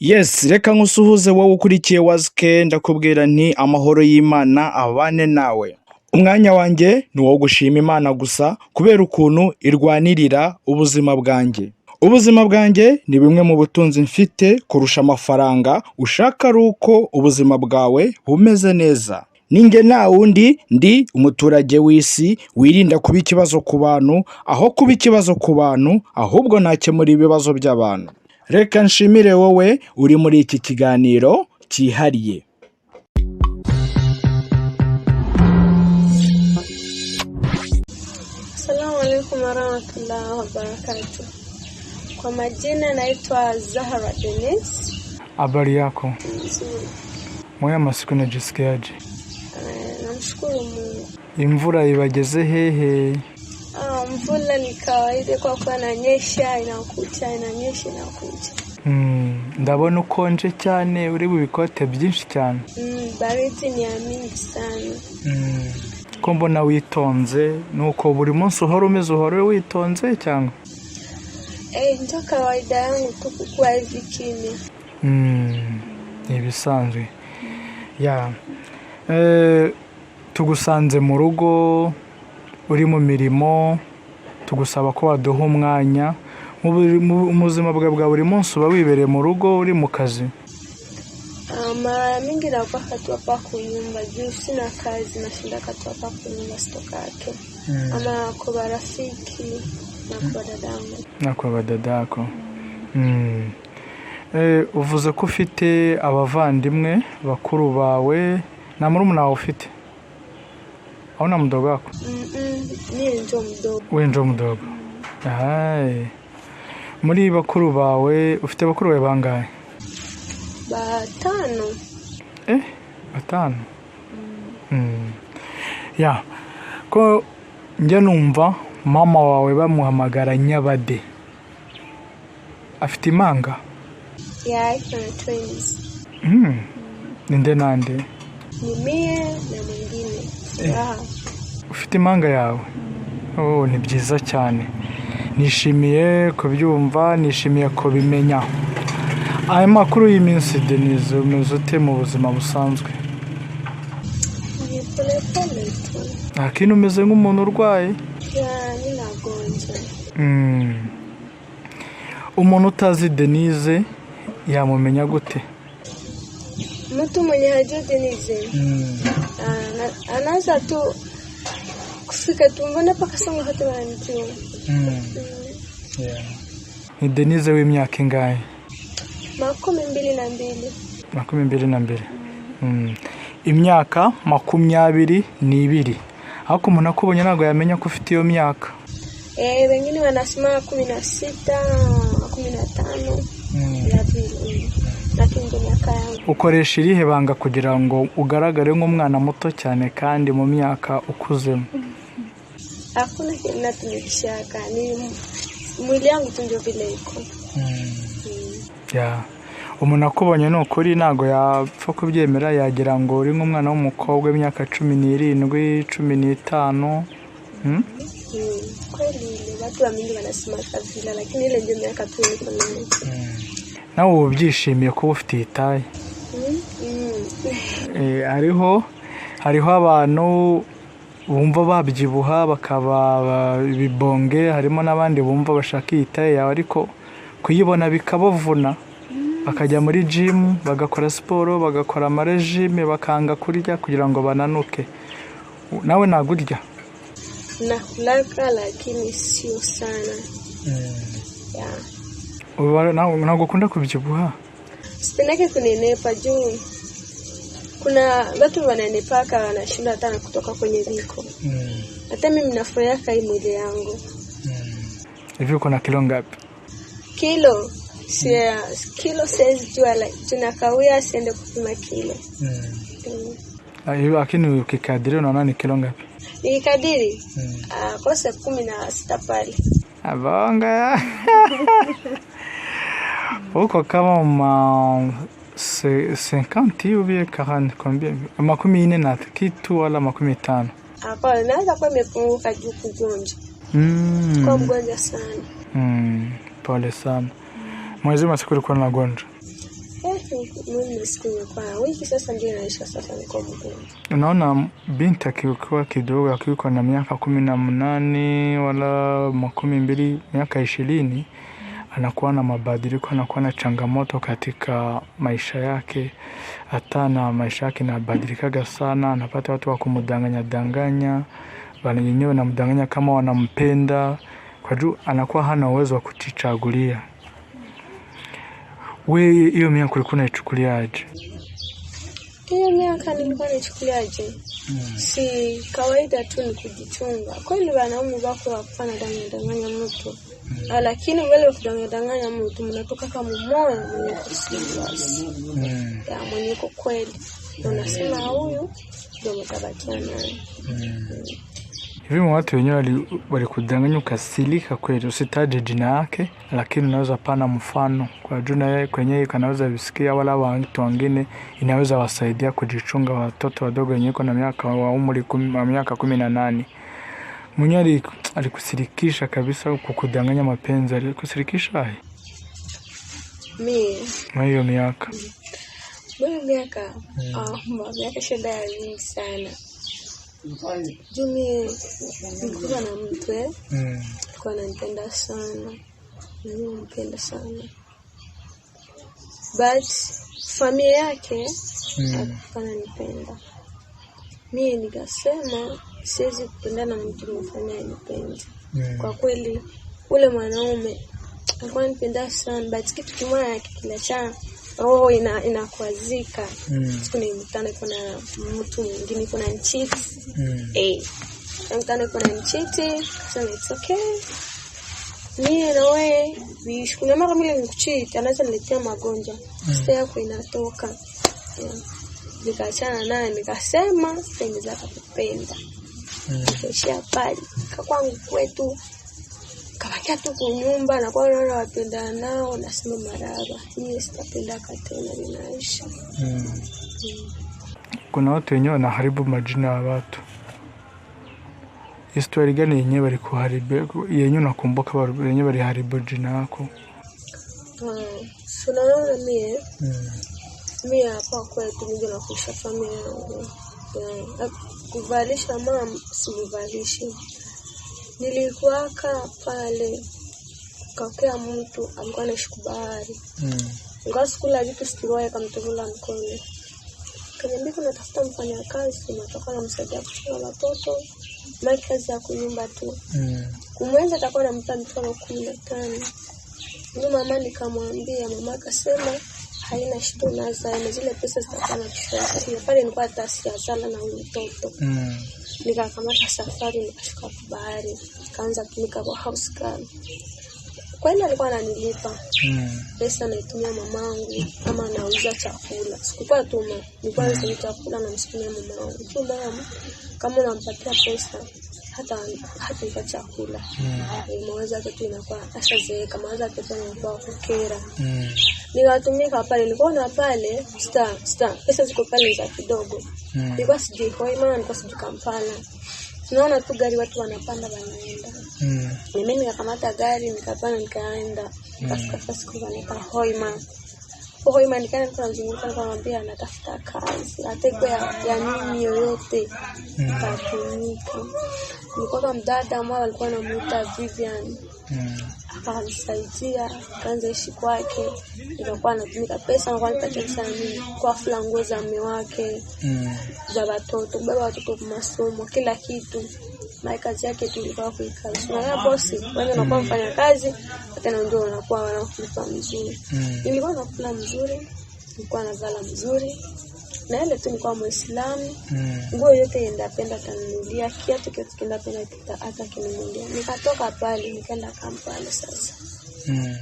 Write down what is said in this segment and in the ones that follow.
Yes, reka nkusuhuze wowe ukurikiye Wazke ndakubwira nti amahoro y'Imana abane nawe. Umwanya wanjye ni uwo gushima Imana gusa kubera ukuntu irwanirira ubuzima bwanjye. Ubuzima bwanjye ni bimwe mu butunzi mfite kurusha amafaranga ushaka ari uko ubuzima bwawe bumeze neza. Ninjye nta wundi ndi umuturage w'isi wirinda kuba ikibazo ku bantu aho kuba ikibazo ku bantu ahubwo nakemura ibibazo by'abantu. Reka nshimire wowe uri muri iki kiganiro cyihariye. Assalamu alaikum warahmatullahi wabarakatuh. Kwa majina naitwa Zahara Dennis. Habari yako? Nzuri. Moya masiku najisikiaje? Namshukuru Mungu. Imvura ibageze hehe? Mvula ni kawaida kwa kuwa inanyesha inakuja inanyesha inakuja. Ndabona ukonje cyane uri bubikote byinshi cyane. Baridi ni mingi sana. Ko mbona witonze nuko buri munsi uhora umeze uhora witonze cyangwa? Ndio kawaida yangu tukukua hivi kimya. Ibisanzwe. Tugusanze mu rugo uri mu mirimo tugusaba ko waduha umwanya mu buzima bwa buri munsi uba wibereye mu rugo uri mu kazi. Mara mingi nakuwa katu hapa kunyumba juu sina kazi nashinda katu hapa kunyumba sitokake. Ama kwa barafiki na kwa dadangu. Na kwa badadako. Uvuze ko ufite abavandimwe bakuru bawe na murumuna wawe ufite? Au na mdogo wako? Mimi ndio mdogo. Wewe ndio mdogo. Muri bakuru bawe ufite bakuru bawe bangahe? Batano. Batano. Ko njya numva mama wawe bamuhamagara Nyabade. Afite imanga? Ina twins. Ninde nande? Ni mie na mwingine. Ufite imanga yawe? Ni byiza cyane. Nishimiye kubyumva, nishimiye kubimenya. Aya makuru y'iminsi Denise umeze ute mu buzima busanzwe? Ni pole tu. Akino umeze nk'umuntu urwaye? Ninagonja. Umuntu utazi Denise yamumenya gute? Mtu mwenye hajui Denise. Anaanza tu kufika tu mbona paka songa hata wanijua. Ni Denise w'imyaka ingahe? 22. 22. Imyaka 22. Ariko umuntu akubonye ntago yamenya ko ufite iyo myaka. Wengine wanasema 16, 15. Lakini ndio miaka yangu. Ukoresha irihe banga kugira ngo ugaragare nk'umwana muto cyane kandi mu myaka ukuzemo? Hakuna kinatumikishaka ni mwili yangu tu ndio vile iko. Umuntu akubonye no kuri nago yapfa kubyemera yagira ngo uri nk'umwana w'umukobwa w'imyaka 17, 15. Kweli watu wengi wanasema kabila lakini ile ndio miaka tu niko nayo. Nawe ubyishimiye kuba ufite itaye? Hariho abantu bumva babyibuha bakaba bibonge, harimo n'abandi bumva bashaka itaye yawe ariko kuyibona bikabavuna bakajya muri gym bagakora siporo bagakora amarejime bakanga kurya kugira ngo bananuke. Nawe nagurya? Nakulaka lakini sio sana. Ntabwo ukunda kubyibuha? Sipendake kunenepa juu kuna watu wananepaka wanashinda hata kutoka kwenye viko. Hata mimi nafurahia hii mwili yangu. Hivi uko na kilo ngapi? Kilo siwezi jua tunakawia siende kupima kilo. Lakini ukikadiria unaona ni kilo ngapi? Nikadiri? Kosa 16 pale. Abanga. Uko kama 50 ou bien 40 combien? Makumi 4 na kitu wala makumi 5? Hapana, naweza kuwa imepunguka juu kugonja. Kwa mgonja sana. Pole sana. Mwezi masiku ulikuwa unagonjwa? mimi siku kwa wiki sasa ndio naisha sasa niko mgonjwa. Unaona binti akiwa kidogo akiwa na miaka 18 wala 12 miaka 20 anakuwa na mabadiliko, anakuwa na changamoto katika maisha yake, hata na maisha yake yanabadilika sana. Anapata watu wa kumdanganya, wale wenyewe wanamdanganya kama wanampenda, kwa juu anakuwa hana uwezo wa kujichagulia. Wewe hiyo miaka ulikuwa unaichukuliaje? Hiyo miaka nilikuwa naichukuliaje? Si kawaida tu ni kujichunga. Kweli wanaume wako wafanya danganya mtu. Lakini wale kudanganya mtu mnatoka kama moyo mwenye kusiliasi. Ya mwenye kweli. Unasema huyu ndio mtabakia naye. Hivi watu wenyewe walikudanganya ukasilika kweli, usitaje jina yake, lakini unaweza pana mfano kwa jina yeye kwenye kanaweza visikia, wala watu wengine inaweza wasaidia kujichunga. Watoto wadogo wenyewe na miaka wa umri miaka 18 mwenyewe alikusilikisha kabisa kukudanganya mapenzi, alikusirikisha mimi hiyo miaka. Mimi miaka shida nyingi sana. Jumi nilikuwa na mtu alikuwa ananipenda sana. Mimi nampenda sana. But familia yake haikuwa ananipenda. Mimi nikasema siwezi kupendana na mtu mfanya anipende. Kwa kweli ule mwanaume alikuwa ananipenda sana, but kitu kimoja kikilacha roho inakwazika. Siku nimekutana kuna mtu mwingine kuna nchiti. Nimekutana kuna nchiti, sasa it's okay. Mimi na wewe kuna mara mimi nikuchiti anaweza niletea magonjwa. Sasa yako inatoka. Nikaachana naye nikasema sitaweza kupenda. Kisha pale kwangu kwetu kawakia tu kunyumba na kwa wale wapenda nao nasema maraba. Mimi sitapenda tena ninaisha. Kuna watu wenyewe wanaharibu majina ya watu. Historia gani yenyewe walikuharibu? Yenyewe nakumbuka wenyewe waliharibu jina lako. Unaona mimi hapa kwetu ndio nakusha familia yangu. Kuvalisha mama sivalishi. Nilikuwaka pale kakea mtu alikuwa anaishi bahari. Ngasi kula vitu sitiroe kama mtotola mkono. Kaniambia kuna tafuta mfanyakazi natoka na msaidia kuchukua watoto. Maki kazi ya kunyumba tu. Kumwenza atakuwa anampa mtoto 15. Ndio mama nikamwambia, mama akasema haina shida na zile pesa zitakuwa na kisha. Pale nilikuwa tasia sala na mtoto. Nikakamata safari nikashuka bahari. Kaanza kutumika kwa house girl. Kwani alikuwa ananilipa pesa naitumia mamangu kama nauza chakula. Sikuwa tuma, nilikuwa nauza chakula na msukuma mamangu. Tu mama kama unampatia pesa hata ipa chakula. Mwanzo kitu inakuwa ashazeeka, mwanzo kitu inakuwa kukera. Nikatumika pale, nilikuwa na pale star pesa ziko pale za kidogo. Nilikuwa sijui Hoima, nilikuwa sijui Kampala. Tunaona tu gari watu wanapanda wanaenda. Mimi nikakamata gari nikapanda nikaenda. Nikafika fasi kwa nita Hoima. Hoima nikaenda tunazunguka nikamwambia anatafuta kazi. Ateko ya nini yoyote. Nikatumika. Nilikuwa kama mdada mmoja alikuwa anamuita Vivian. Akanisaidia kaanza ishi kwake. Nilikuwa natumika pesa na nipatia sana mimi kwa fula nguo za mume wake. Za watoto, baba watoto kwa masomo, kila kitu. Na kazi yake tulikuwa kuikazi. Na bosi, wewe unakuwa mfanya kazi, hata ndio unakuwa wanakulipa mzuri. Nilikuwa nakula mzuri, nilikuwa navala mzuri. Na ile tu nilikuwa Muislamu. Nguo yote ndapenda kaninulia, kiatu kitu kinapenda hata kininulia. Nikatoka pale nikaenda Kampala sasa.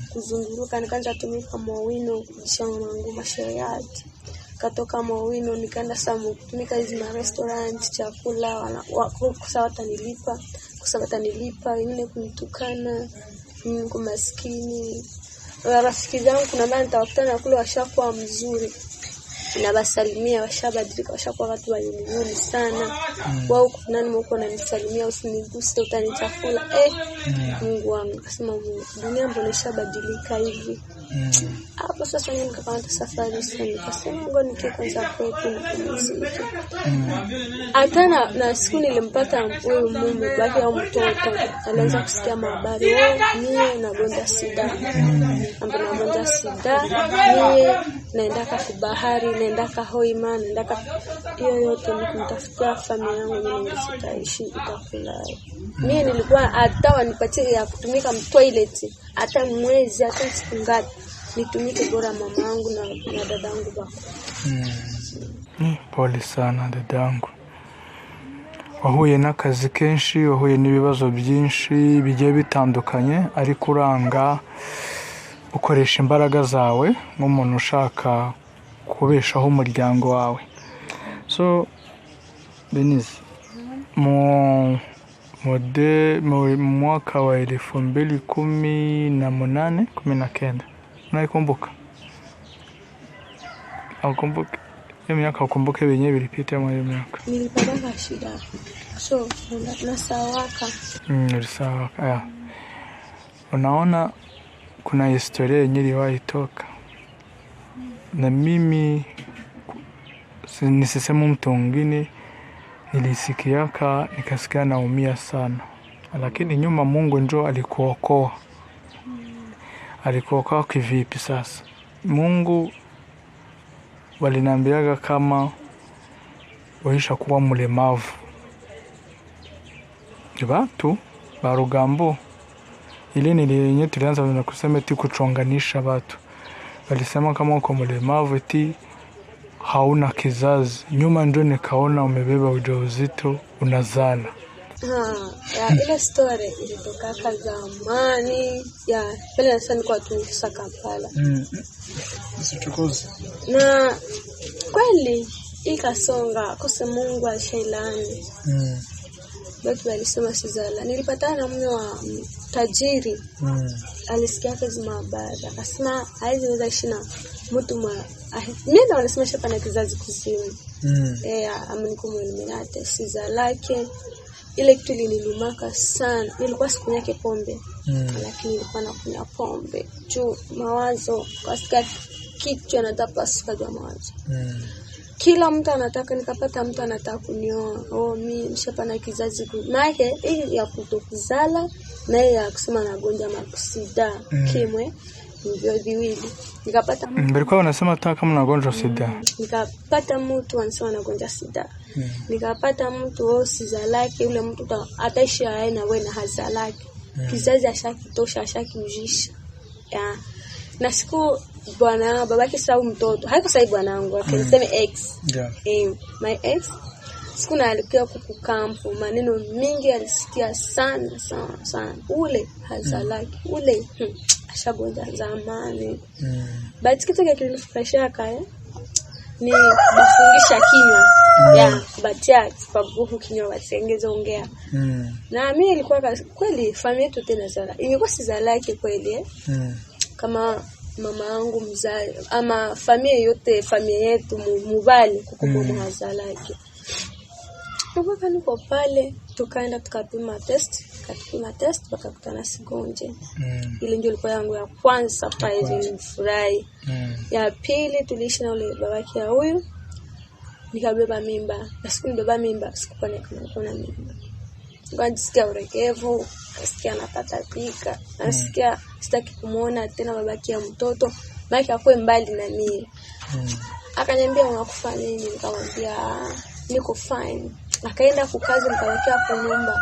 Kuzunguruka nikaanza tumika Mowino kujishanga mangu mashayati. Katoka Mowino nikaenda Samu kutumika hizi ma restaurant chakula watanilipa wengine kunitukana kwa maskini. Rafiki zangu kuna nani nitakutana kule washakuwa mzuri. nabasalimia, washabadilika, washakuwa watu wanyunyuni sana. Wao nani mko nanisalimia, usiniguse utanichafula. Mungu wangu, akasema dunia mbona ishabadilika hivi. Hapo sasa mimi nikaanza safari sana, nikasema ngo nikikwanza kwetu nipumzike. Hata na siku nilimpata huyu mume baki au mtoto, alianza kusikia habari, mie nagonja sida. Ambapo nagonja sida, mie naenda kwa bahari, naenda kwa Hoima, naenda kwa hiyo yote nikumtafutia familia yangu, mimi sitaishi itakula. Mimi nilikuwa hata wanipatie ya kutumika toilet hata mwezi hata siku ngapi nitumike bora mamangu na dadangu bako. Pole sana dadangu. Wahuye n'akazi kenshi, wahuye n'ibibazo byinshi bigiye bitandukanye, ariko uranga ukoresha imbaraga zawe nk'umuntu ushaka kubeshaho umuryango wawe. So Denise, mu mwaka wa 2018 unaikumbuka? Ukumbuke hiyo miaka, ukumbuke wenyewe vilipita mwa hiyo miaka. Nilipata shida. So nasawaka. Ulisawaka. Unaona kuna historia yenyewe iliwahi toka. Na mimi nisisema mtu mwingine nilisikiaka nikasikia naumia sana. Lakini nyuma Mungu njoo alikuokoa. Alikuokoa kivipi sasa? Mungu waliniambiaga kama waisha kuwa mlemavu. Watu ba Rugambo ile yenyewe tulianza na kusema eti kuchonganisha watu. Walisema kama uko mlemavu eti hauna kizazi. Nyuma ndio nikaona umebeba ujauzito unazala. Ile story ilitoka zamani pale na sana kwa tunisa Kampala. Msitukoze. Na kweli ikasonga kwa Mungu ashailani. Watu walisema sizala. Nilipatana na mume wa tajiri. Alisikia kazi mabaya. Akasema haiwezi ishi na mtu mimi ndo wanasema shapa na kizazi kuzimu. Amenikumwa eliminate sizalake. Ile kitu ilinilumaka sana. Nilikuwa sikunyake pombe. Lakini nilikuwa nakunywa pombe. Juu mawazo kwa sikia kichwa nataka suka kwa mawazo. Kila mtu anataka, nikapata mtu anataka kunioa. Mimi mshapa na kizazi kunake hii ya kutokuzala na ya kusema nagonja makusida kimwe ndio viwili. Nikapata mtu Mbelikuwa unasema hata kama unagonja sida. Nikapata mtu anasema nagonja sida. Nikapata mtu sizalake, yule mtu ataishi na wewe na hazalake. Kizazi ashakitosha, ashakijisha. Na siku bwana babake sasa mtoto haiko sasa bwana wangu akisema ex my ex siku na alikuwa kukampu, maneno mingi alisikia sana ule hazalaki ule ashagonja zamani. But kitu kilinifurahisha ni kufungisha kinywa batia sababu kinywa wasengeza ongea. Na mimi ilikuwa kweli familia yetu tena zala ingekuwa si zalaki kweli kama mama yangu mzazi ama familia yote, familia yetu mubali kukumbu mhazalaki. Tukoka niko pale tukaenda tukapima test bakakutana sigonje. Ile ndio ilikuwa yangu ya kwanza surprise, nilifurahi. Ya pili tuliishi na ule babake ya huyu, nikabeba mimba. Na siku nibeba mimba sikuwa na mimba. Nasikia urekevu, nasikia napatapika, nasikia sitaki kumuona tena babaki ya mtoto, maana akwe mbali na mimi. Akaniambia unakufa nini? Nikamwambia niko fine. Akaenda kukazi, nikawakia kwa nyumba.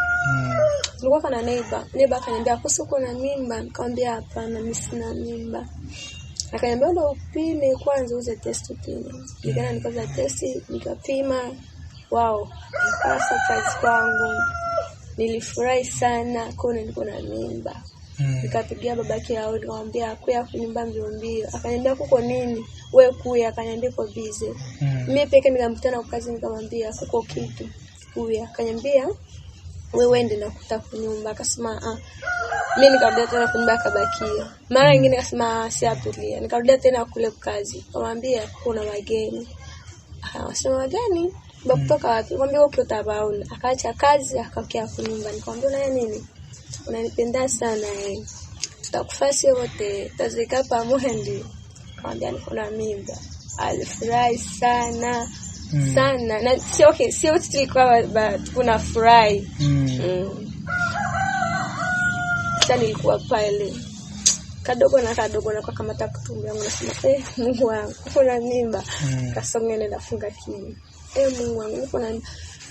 Nilikuwa kana neighbor akaniambia kusuko na mimba, nikamwambia hapana mimi sina mimba. Akaniambia ndo upime kwanza uze test upime. Nikaenda nikaza test, nikapima. Wow, pasa kazi kwangu. Nilifurahi sana kuona niko na mimba. Nikapigia babake yao nikamwambia kuya kunyumba mbio. Akaniambia kuko nini? Wewe kuya, akaniambia kwa busy. Mimi peke nikamkutana kwa kazi nikamwambia kuko kitu. Kuya, akaniambia wewe ende na kutafuta nyumba. Akasema mimi nikarudia tena kunyumba, akabakia. Mara nyingine akasema siatulia. Nikarudia tena kule kazi. Akamwambia kuna wageni. Akasema wageni? Baba kutoka wapi? Nikamwambia uko utabaona. Akaacha kazi akakaa kunyumba. Nikamwambia na nini? Unanipenda sana tutakufasi wote tazika pamoja ndio. Akamwambia niko na mimba. Alifurahi sana sana, na sio tulikuwa tuna furahi. Sasa nilikuwa pale kadogo na kwa kama takutumia yangu, nasema Mungu wangu kuna mimba. Kasonga nenda funga kinywa. Mungu wangu niko na,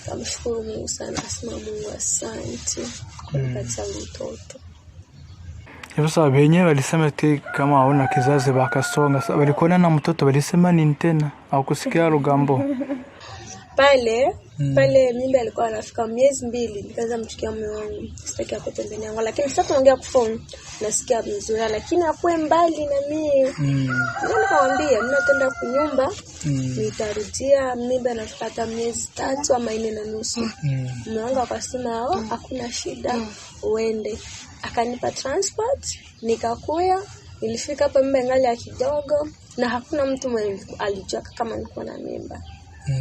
namshukuru Mungu sana. Asema Mungu asante kwa kunipatia mtoto. Hivyo sasa wenyewe walisema eti kama hauna kizazi bakasonga. Sasa walikuwa na mtoto walisema nini tena? Au kusikia Rugambo? Pale mimba alikuwa anafika miezi 2, nikaanza mchukia mume wangu. Sitaki akutembelea yangu, lakini sasa tunaongea kwa phone nasikia vizuri, lakini akue mbali na mimi. Nikamwambia mimi natenda kunyumba, nitarudia mimba nafika miezi 3 ama 4 na nusu. Mume wangu akasema hakuna shida uende. Akanipa transport, nikakuya, nilifika hapa mimba ngali ya kidogo na hakuna mtu mwenye alijua kama nilikuwa na mimba.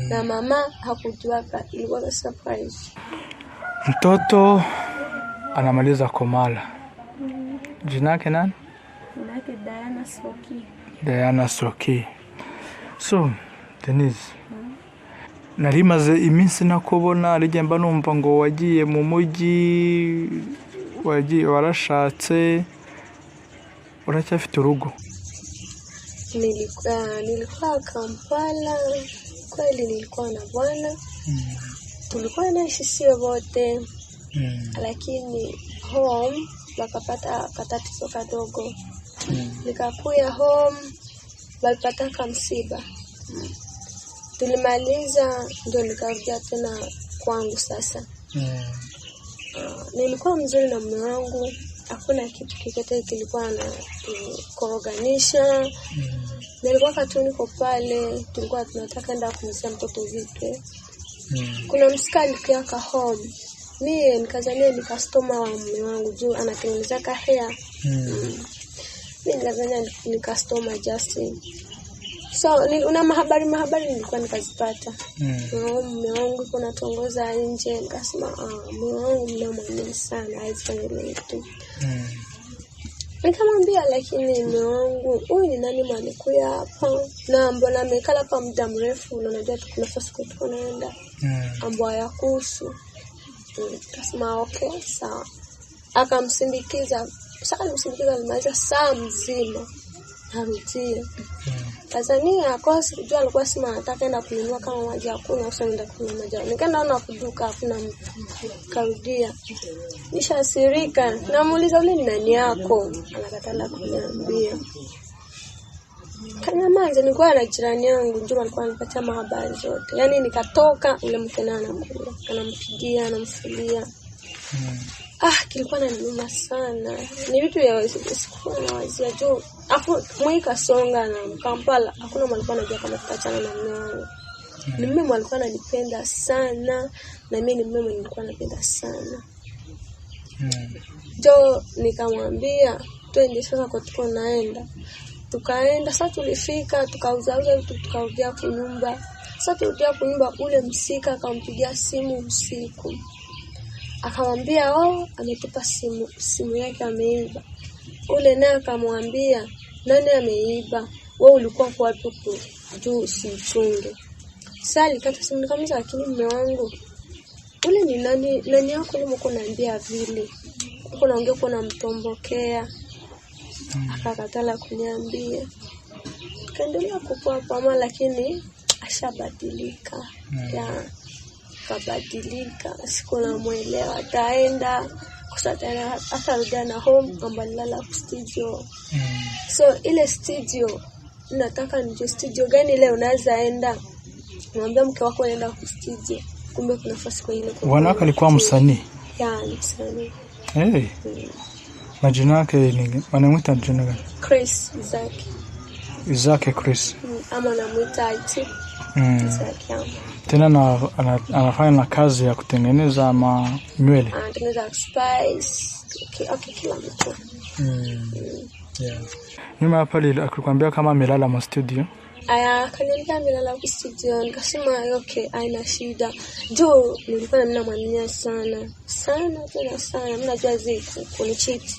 Na mama hakujua, ilikuwa surprise. Mtoto anamaliza komala. Jina yake nani? Jina yake Diana Soki. Diana Soki. So, Denise. Narimaze iminsi nakubona arijemba numva ngo wagiye mu mujyi, wagiye warashatse, uracyafite urugo? Nilikuwa Kampala. Kweli nilikuwa na bwana. Tulikuwa naishi sio wote. Lakini home wakapata katatizo kadogo. Nikakuya home walipata kamsiba. Tulimaliza ndio nikarudia tena kwangu sasa. Nilikuwa mzuri na mume wangu. Hakuna kitu kikete kilikuwa na kuorganisha. Nilikuwa katuni kwa pale, tulikuwa tunataka enda kumzaa mtoto vipi. Kuna msikali kiaka home. Mimi nikazania ni customer wa mume wangu juu anatengeneza hair. Mimi nikazania ni customer Justin. So una mahabari nilikuwa nikazipata. Mume wangu kuna tongoza nje, nikasema mume wangu mnamwamini sana, haifanye kitu. Nikamwambia lakini mume wangu huyu ni nani mwanikuya hapa? Na mbona amekala hapa muda mrefu na unajua kuna nafasi kutoka naenda. Ambo ya kuhusu. Akasema okay sawa. Akamsindikiza. Sasa alimsindikiza alimaliza saa mzima. Harudia. Tanzania kwa sikujua alikuwa sima anataka enda kununua kama maji ya kunywa, sasa nenda kununua maji. Nikaenda na kuduka hakuna karudia. Nishasirika. Namuuliza mimi nani yako? Anakatala kuniambia. Kanyamaza, nilikuwa na jirani yangu njoo alikuwa anipatia habari zote. Yaani nikatoka ule mkena anakula, anampigia, anamfulia. Kilikuwa inaniuma sana. Ni vitu ya sikuwa na wazia juu. Afu mwika songa na Kampala, hakuna mtu anajua kama tutachana na mume wangu. Ni mume alikuwa ananipenda sana na mimi ni mume nilikuwa napenda sana. Jo nikamwambia twende sasa kwa tuko naenda. Tukaenda sasa tulifika tukauza vitu tukarudia kwa nyumba. Sasa turudia kwa nyumba ule msika akampigia simu usiku. Akamwambia ametupa simu yake ameiba. Ule naye akamwambia nani ameiba? Wewe ulikuwa kwa wapi juu usichunge? Sasa alikata simu nikamwambia lakini mume wangu ule ni nani yako ile mko naambia vile. Uko naongea uko na mtombokea. Akakatala kuniambia. Kaendelea kukua pamoja lakini ashabadilika. Kabadilika, siku na muelewa ataenda kusatana atarudi na home ambalala studio. So ile studio nataka nje studio gani leo unaweza enda? Mwambie mke wako anaenda ku studio. Kumbe kuna nafasi kwa ile. Wanawake alikuwa msanii. Ni msanii. Majina yake ni wanamuita jina gani? Chris Isaac Chris. Ama namuita IT. Isaac. Tena anafanya na kazi ya kutengeneza nywele. Anatengeneza spice. Okay, kila mtu. Yeah. Nyuma hapa alikwambia kama amelala mu studio. Akaniambia amelala kwa studio. Nikasema okay, haina shida. Jo, nilikuwa namwaminia sana. Sana. Mimi najua ziku kunicheat.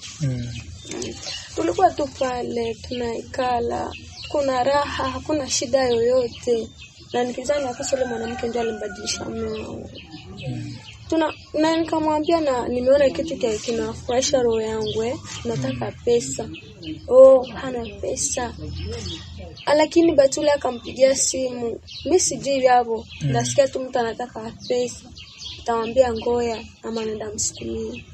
Tulikuwa tu pale tunaikala. Kuna raha, hakuna shida yoyote. Na nikizani akasema mwanamke ndio alimbadilisha moyo. Na nikamwambia na nimeona kitu kinafurahisha roho yangu nataka pesa. Hana pesa. Lakini Batuli akampigia simu. Mimi sijui hapo. Nasikia tu mtu anataka pesa. Nitamwambia ngoja ama nenda msikumie.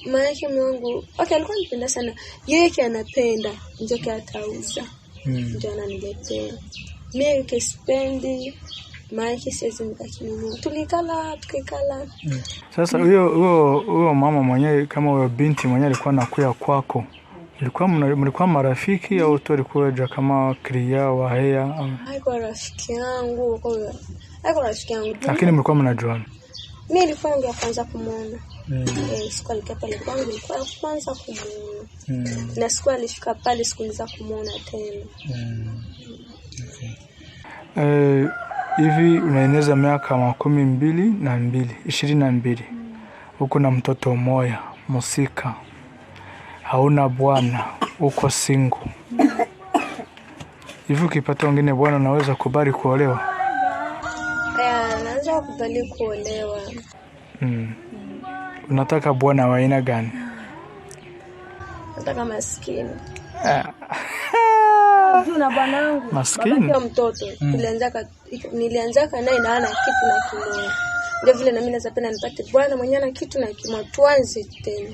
Maana mwangu, okay, alikuwa anipenda sana. Yeye anapenda ndio atauza. Ndio ananiletea. Mimi kispendi maana siwezi nikakinunua. Tukikala. Sasa huyo mama mwenyewe kama huyo binti mwenyewe alikuwa anakuja kwako. Mlikuwa marafiki au tu alikuwa kama kria wa hea? Haikuwa rafiki yangu. Lakini mlikuwa mnajuana. Mimi nilikuwa ndio kwanza kumuona. Siku alikuwa pale kwangu nilikuwa kwanza kumuona. Na siku alifika pale sikuanza kumuona tena. Hivi unaeneza miaka 22. Uko na mtoto mmoja, musika. Hauna bwana, uko single. Hivi ukipata wengine bwana unaweza kubali kuolewa? Naweza kubali kuolewa. Unataka bwana wa aina gani? Nataka maskini. Na bwanangu maskini baba mtoto nilianzaka naye na ana kitu na kimoja. Ndio vile na mimi nazapenda nipate bwana mwenye ana kitu na kimoja tuanze tena.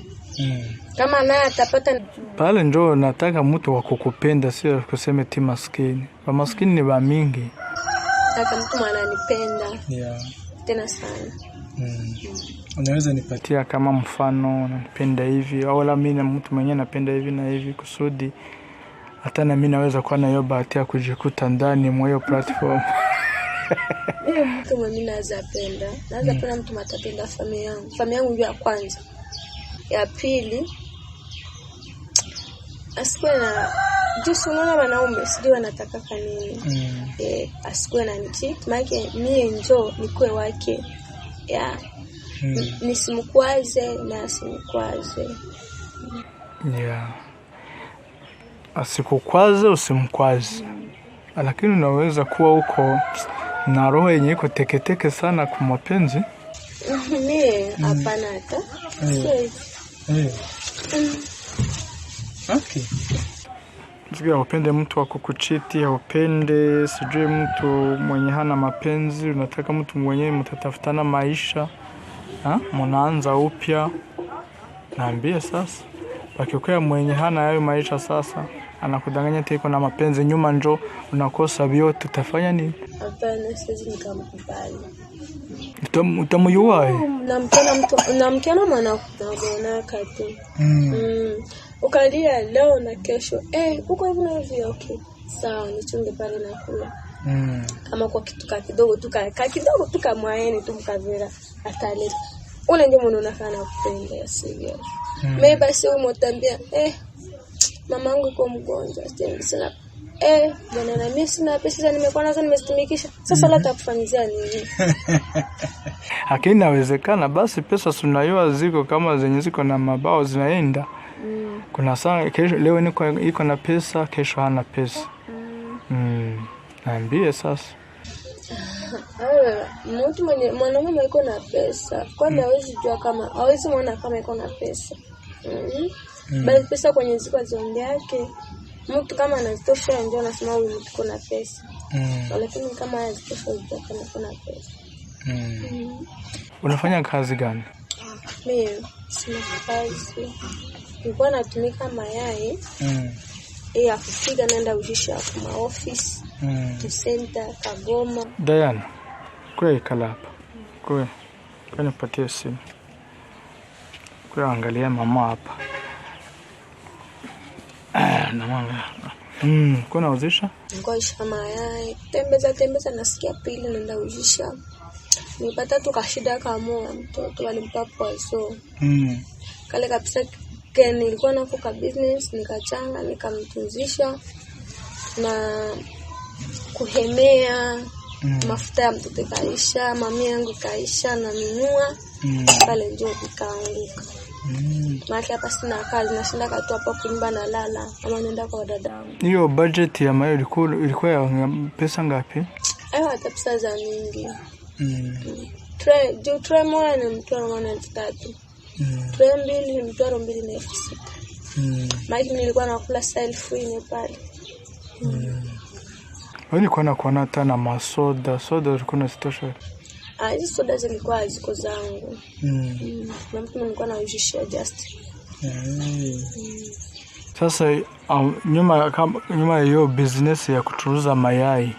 Kama naye atapata pale ndio nataka mtu wa kukupenda, sio kuseme ti maskini. Wa maskini ni ba mingi. Nataka mtu ananipenda. Tena sana. Unaweza nipatia kama mfano unanipenda hivi au la mimi na mtu mwenyewe napenda hivi na hivi kusudi hata na mimi naweza kuwa na hiyo bahati ya kujikuta ndani mwa hiyo platform. Mtu mimi naweza penda mtu matapenda familia yangu ndio ya kwanza. Ya pili asikuwe na jusu unaona wanaume sijui wanataka kanini. Asikuwe na ncheat maana mimi njoo nikuwe wake. Nisimkwaze na asimkwaze. Asikukwaze usimkwaze. Lakini unaweza kuwa huko na roho yenye iko teketeke sana kwa mapenzi. Mimi hapana hata. Okay. Sijui upende mtu wa kukuchiti, upende sijui mtu mwenye hana mapenzi, unataka mtu mwenye mtatafutana maisha. Mnaanza upya. Naambia sasa. Wakikuwa mwenye hana hayo maisha sasa, anakudanganya tiko na mapenzi nyuma njo unakosa vyote, utafanya nini? Hapana, siwezi nikamkubali. Utamuyua namkana mwana kuona kati. Ukalia leo na kesho. Uko hivi na hivi okay. Sawa, nichunge pale na kula. Kama kwa kitu kidogo tu kamwaeni tu mkavira ataleta. Ule ndio mwana unafanya kupenda sivyo. Mimi basi umotambia mamangu yuko mgonjwa sana. Bwana na mimi sina pesa nimekuwa nazo nimezitumikisha. Sasa la takufanyia nini? Lakini inawezekana basi pesa tunayoa ziko kama zenye ziko na mabao zinaenda. Kuna saa kesho leo iko na pesa, kesho hana pesa. Naambie sasa. Mtu mwanamume yuko na pesa. Kwani hawezi jua kama hawezi muona kama yuko na pesa. Bali pesa kwenye ziko zombe yake. Mtu kama anatosha ndio anasema huyu mtu kuna pesa. Lakini kama hazitosha ndio kuna pesa. Unafanya kazi gani? Mimi sina kazi. Nilikuwa natumika mayai. Ya kupiga naenda ujisha kwa office. Center Kagoma. Diana. Kwa kala hapa. Kwa nipatie simu. Kwa angalia mama hapa. Na mama. Kuna uzisha? Ngoisha mayai. Tembeza nasikia pili nenda uzisha. Nipata tu kashida kama mtoto walimpa poison. Kale kabisa nilikuwa nafuka business nikachanga nikamtunzisha na kuhemea mafuta ya mtoto kaisha, mami yangu kaisha na minua pale ndio vikaanguka. Maana hapa sina kazi nashinda katu hapa kunyumba na lala ama nenda kwa dadangu. Hiyo budget ya mayo ilikuwa ya pesa ngapi? Hata pesa za mingi. Tray moja ni mtwaro 3,000. Tray mbili ni mtwaro 2,600. Maana nilikuwa nakula self free pale. Wani kwa na tana masoda, soda ulikuwa unasitosha? Hizo soda zilikuwa ziko zangu. Na mtu nilikuwa naujishia just. Sasa nyuma hiyo business ya kuturuza mayai,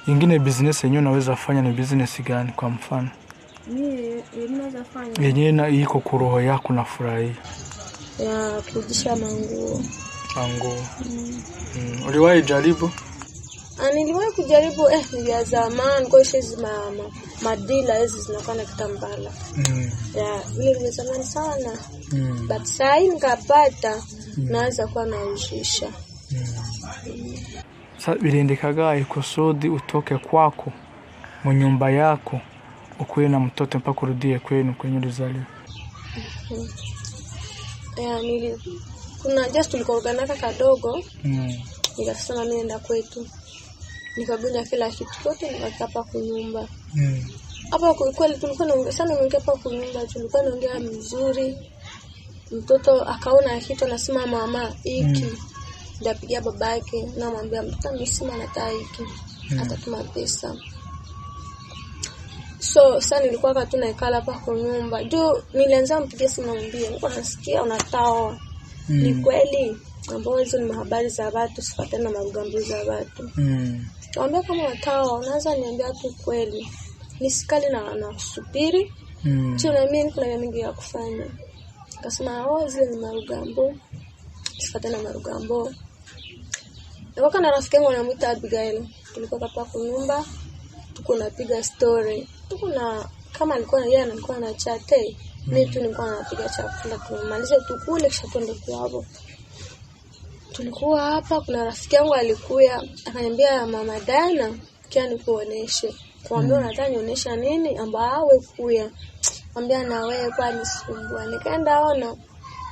ingine business yenyewe unaweza fanya ni business gani kwa mfano? Mimi ninaweza fanya. Yenyewe iko kuroho yako na furahi. Ya kujisha manguo. Uliwahi jaribu? Niliwahi kujaribu ya zamani kwa hizi madila hizi zinakuwa na kitambala. Ya vile vile zamani sana. But sasa nikapata naanza kuwa naujisha. Sasa bilindikaga ikusudi utoke kwako mu nyumba yako ukwe na mtoto mpaka urudie kwenu kwenye ulizaliwa. Kuna just tulikoganaka kadogo. Nikasema mimi nenda kwetu. Nikagunja kila kitu yote nikakapa kwa nyumba. Hapa kwa kweli tulikuwa naongea sana hapa kwa nyumba, tulikuwa naongea mzuri. Mtoto akaona kitu anasema mama hiki. Ndapigia babake na mwambia mtoto msima nataka hiki. Atatuma pesa. So sasa nilikuwa katuna ikala hapa kwa nyumba. Ndio nilianza mpigia simu mwambie nilikuwa nasikia unatao. Ni kweli ambao hizo ni habari za watu sifatana na marugambo za watu. Kaambia kama watao unaanza niambia tu kweli. Nisikali na kusubiri. Tuna mimi niko na mengi ya kufanya. Akasema zile ni marugambo. Sifatana na marugambo. Nilikuwa na rafiki yangu anamuita Abigail. Tulikuwa hapa kwa nyumba. Tuko napiga story. Tuko na kama alikuwa yeye alikuwa na chat. Mimi tu nilikuwa napiga chakula tumalize tukule kisha twende kwao. Tulikuwa hapa kuna rafiki yangu alikuya akaniambia mama Dana kia nikuoneshe. Kwambia unataka nionyesha nini ambao wewe kuya. Mwambia na wewe kwani sumbua. Nikaenda ona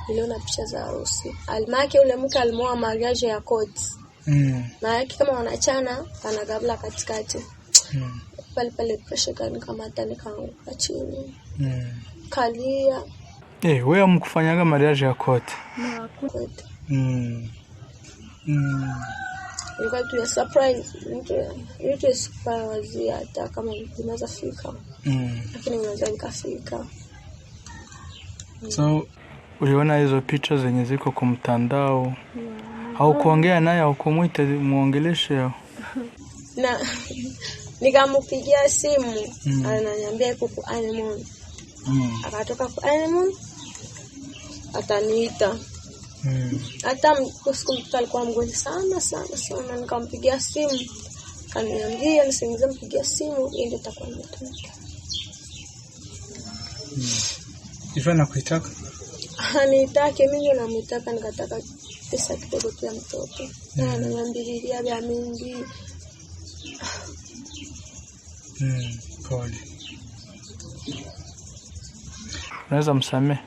niliona picha za harusi. Almake ule mke alimoa mariage ya codes. Na yake kama wanachana anagabla katikati. Pale pressure kani kama tani kaanguka chini. Kalia. Wewe mkufanyaga mariage ya cote? Na cote. Ilikuwa tu ya surprise. Nitu surprise hata kama unaweza fika. Lakini unaweza nikafika. So uliona hizo picha zenye ziko kwa mtandao? Au kuongea naye au kumuita muongeleshe? Na nikampigia simu ananiambia yuko kwa Animal. Akatoka kwa Animal ataniita. Hata siku alikuwa mgonjwa sana nikampigia simu kaniambia nisingize mpigia simu ili itakuwa nimetumika. Ifa nakuitaka? Anitaka mimi namtaka nikataka pesa kidogo tu ya mtoto. Na ananiambia vya mingi. Pole. Unaweza msamehe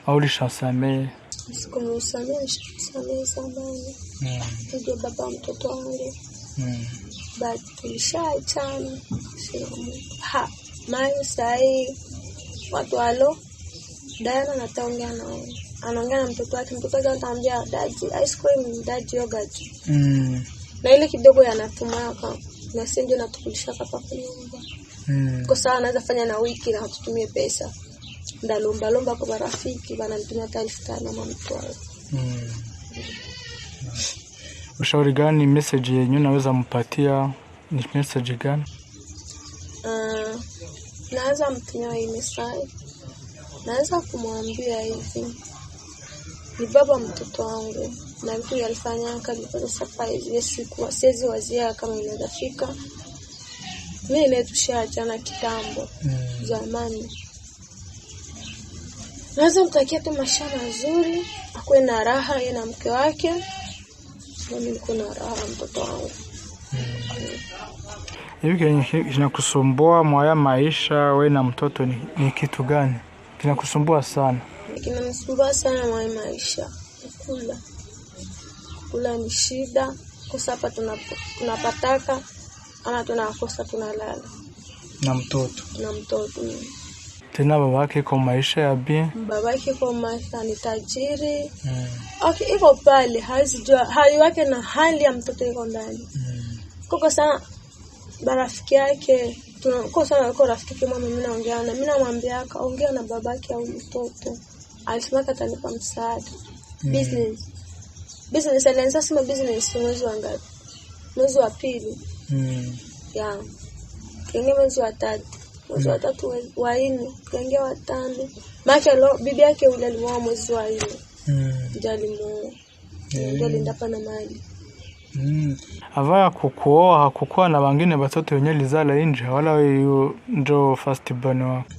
au ulishasamehe? Sikumsamehe zamani. Ndio baba mtoto wangu. But tulishaachana. Mimi sai watu walo Diana nataongea nao. Anaongea na mtoto wake anamwambia daddy ice cream, daddy yogurt. Na ile kidogo yanatumaka na sisi ndio natukulisha hapa kwa nyumba. Kwa sababu anaweza fanya na wiki na hatutumie pesa. Ndalomba kwa marafiki wananitumia 5,000 mama mtwao. Ushauri gani message yenyewe naweza mpatia ni message gani? Naweza mtumia hii message. Naweza kumwambia hivi. Ni baba mtoto wangu. na vitu alifanya kalipata surprise. Yes, kwa siwezi wazia kama inaweza fika. Mimi na tushaachana kitambo zamani. Naweza mtakia tu maisha mazuri, akuwe na raha yeye na mke wake. Mimi niko na raha mtoto wangu. Hivi kinakusumbua mwaya maisha wewe na mtoto ni kitu gani? Kinakusumbua sana? Kinanisumbua sana mwaya maisha. Kula ni shida, kosa hapa tunapataka ama tunakosa tunalala. Na mtoto? Na mtoto. Tena babake kwa maisha ya bien? Babake kwa maisha ni tajiri. Okay, iko pale, hali wake na hali ya mtoto iko ndani. Kwa sana barafiki yake, tunakuwa sana kwa rafiki yake mama mimi naongea na mimi namwambia ongea na babake au mtoto. Alisema atanipa msaada. Business alianza sema business mwezi wa ngapi? Mwezi wa pili. Ya. Kenge mwezi wa 3. Mwezi wa 3 wa 4, kenge wa 5. Maki bibi yake yule alimwoa mwezi wa 4. Jalimo. Ndio ndapa na mali. Avaya kukuoa hakukuwa na wengine watoto wenye lizala nje wala wewe ndio first born wako?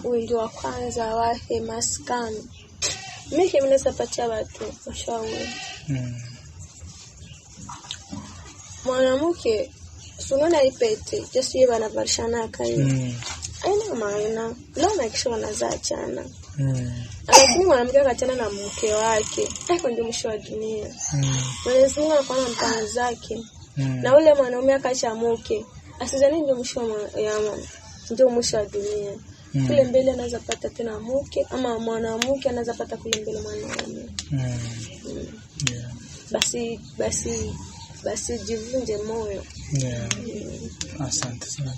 Wewe ndio wa kwanza wake maskani. Mimi mimi nasapatia watu washauri. Mwanamke sunona ipete just yeye anavarishana kai. Aina maana leo na kisha wanazaachana. Lakini mwanamke akachana na mke wake, hapo ndio mwisho wa dunia. Mwenyezi Mungu anakuwa na mpango zake. Na ule mwanaume akaacha mke, asizani ndio mwisho ndio mwisho wa dunia. Kule mbele anaweza pata tena mke ama mwanamke anaweza pata kule mbele mwanaume. Basi jivunje moyo. Asante sana.